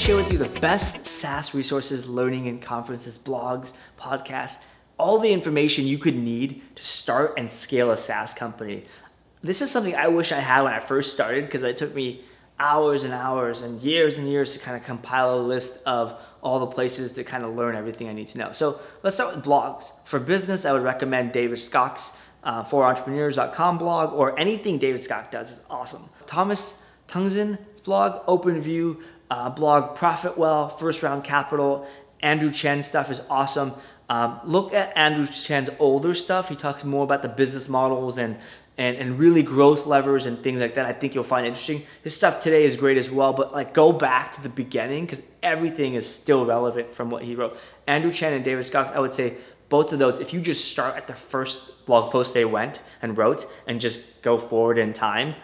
share with you the best SaaS resources, learning and conferences, blogs, podcasts, all the information you could need to start and scale a SaaS company. This is something I wish I had when I first started, because it took me hours and hours and years to kind of compile a list of all the places to kind of learn everything I need to know. So let's start with blogs. For business, I would recommend David Scott's forentrepreneurs.com blog, or anything David Scott does is awesome. Thomas Tungzen's blog, OpenView blog, Profitwell, First Round Capital, Andrew Chen's stuff is awesome. Look at Andrew Chen's older stuff. He talks more about the business models and really growth levers and things like that. I think you'll find interesting. His stuff today is great as well, but like go back to the beginning, because everything is still relevant from what he wrote. Andrew Chen and David Scott, I would say both of those, if you just start at the first blog post they went and wrote and just go forward in time,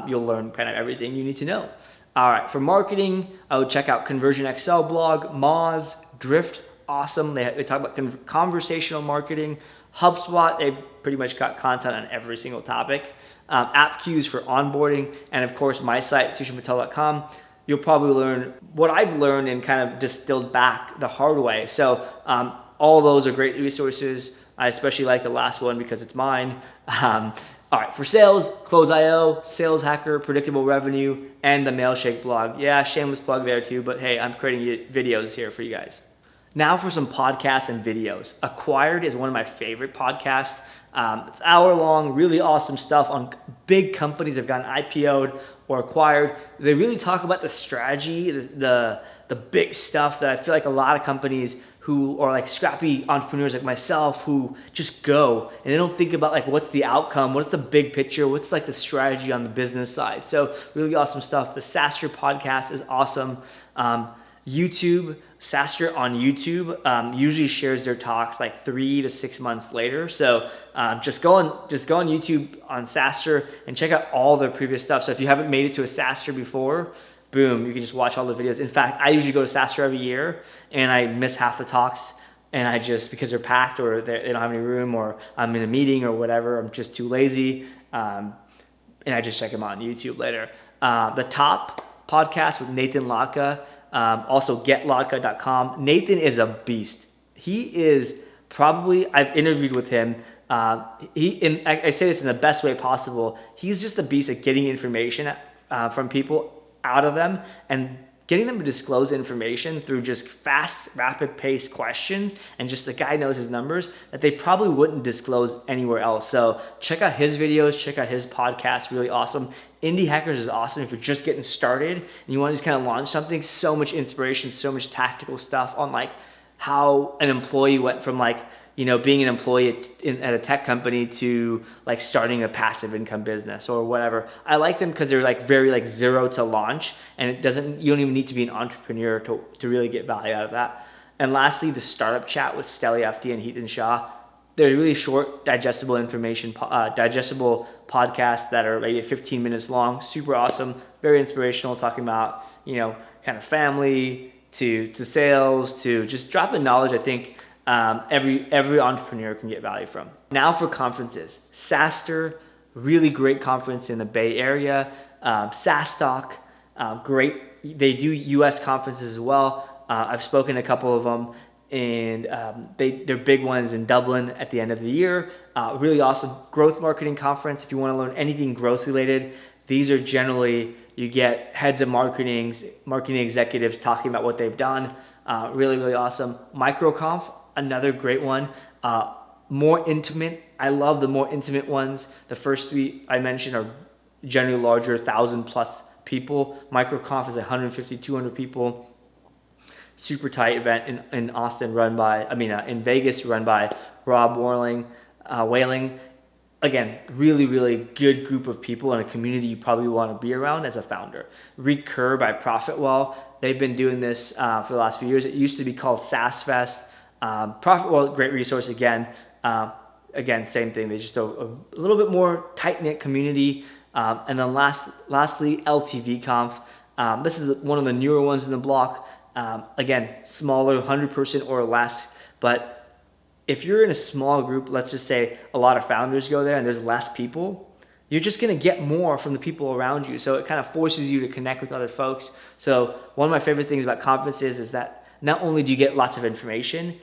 you'll learn kind of everything you need to know. All right, for marketing, I would check out Conversion Excel blog, Moz, Drift, awesome. They talk about conversational marketing. HubSpot, they've pretty much got content on every single topic. App queues for onboarding, and of course my site, sushanpatel.com. You'll probably learn what I've learned and kind of distilled back the hard way. So all those are great resources. I especially like the last one because it's mine. All right, for sales, Close.io, Sales Hacker, Predictable Revenue, and the Mailshake blog. Yeah, shameless plug there too, but hey, I'm creating videos here for you guys. Now for some podcasts and videos. Acquired is one of my favorite podcasts. It's hour long, really awesome stuff on big companies that have gotten IPO'd or acquired. They really talk about the strategy, the big stuff that I feel like a lot of companies who are like scrappy entrepreneurs like myself who just go and they don't think about like what's the outcome, what's the big picture, what's like the strategy on the business side. So really awesome stuff. The SaaStr podcast is awesome. YouTube, SaaStr on YouTube usually shares their talks like 3 to 6 months later. So just go on YouTube on SaaStr and check out all their previous stuff. So if you haven't made it to a SaaStr before, boom, you can just watch all the videos. In fact, I usually go to SaaStr every year and I miss half the talks, and I just, because they're packed or they don't have any room, or I'm in a meeting or whatever, I'm just too lazy, and I just check them out on YouTube later. The Top podcast with Nathan Latka, also getlatka.com. Nathan is a beast. He is probably, I've interviewed with him. I say this in the best way possible. He's just a beast at getting information from people out of them and getting them to disclose information through just fast, rapid-paced questions, and just the guy knows his numbers that they probably wouldn't disclose anywhere else. So check out his videos, check out his podcast, really awesome. Indie Hackers is awesome if you're just getting started and you want to just kind of launch something. So much inspiration, so much tactical stuff on like how an employee went from like, you know, being an employee at a tech company to like starting a passive income business or whatever. I like them because they're like very like zero to launch, and you don't even need to be an entrepreneur to really get value out of that. And lastly, the Startup Chat with Steli FD and Heaton Shah. They're really short, digestible podcasts that are maybe 15 minutes long, super awesome, very inspirational, talking about, you know, kind of family to sales to just dropping knowledge. I think every entrepreneur can get value from. Now for conferences. SaaStr, really great conference in the Bay Area. SaaS Talk, great. They do US conferences as well. I've spoken to a couple of them, and their big one is in Dublin at the end of the year. Really awesome growth marketing conference. If you want to learn anything growth related, these are generally, you get heads of marketing executives talking about what they've done. Really awesome. MicroConf, another great one. More intimate. I love the more intimate ones. The first three I mentioned are generally larger, 1,000 plus people. MicroConf is 150, 200 people. Super tight event in Austin, in Vegas, run by Rob Whaling. Again, really good group of people and a community you probably want to be around as a founder. Recur by Profitwell. They've been doing this for the last few years. It used to be called SaaS Fest. Profitwell, great resource again. Again, same thing. They just a little bit more tight-knit community. And then lastly, LTV Conf. This is one of the newer ones in the block. Again, smaller, 100% or less. But if you're in a small group, let's just say a lot of founders go there and there's less people, you're just going to get more from the people around you. So it kind of forces you to connect with other folks. So one of my favorite things about conferences is that not only do you get lots of information,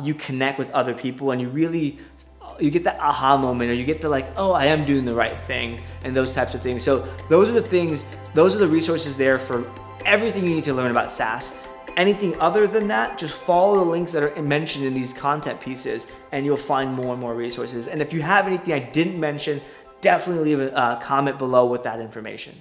you connect with other people, and you get that aha moment, or you get the like, oh, I am doing the right thing, and those types of things. So those are the resources there for everything you need to learn about SaaS. Anything other than that, just follow the links that are mentioned in these content pieces, and you'll find more and more resources. And if you have anything I didn't mention, definitely leave a comment below with that information.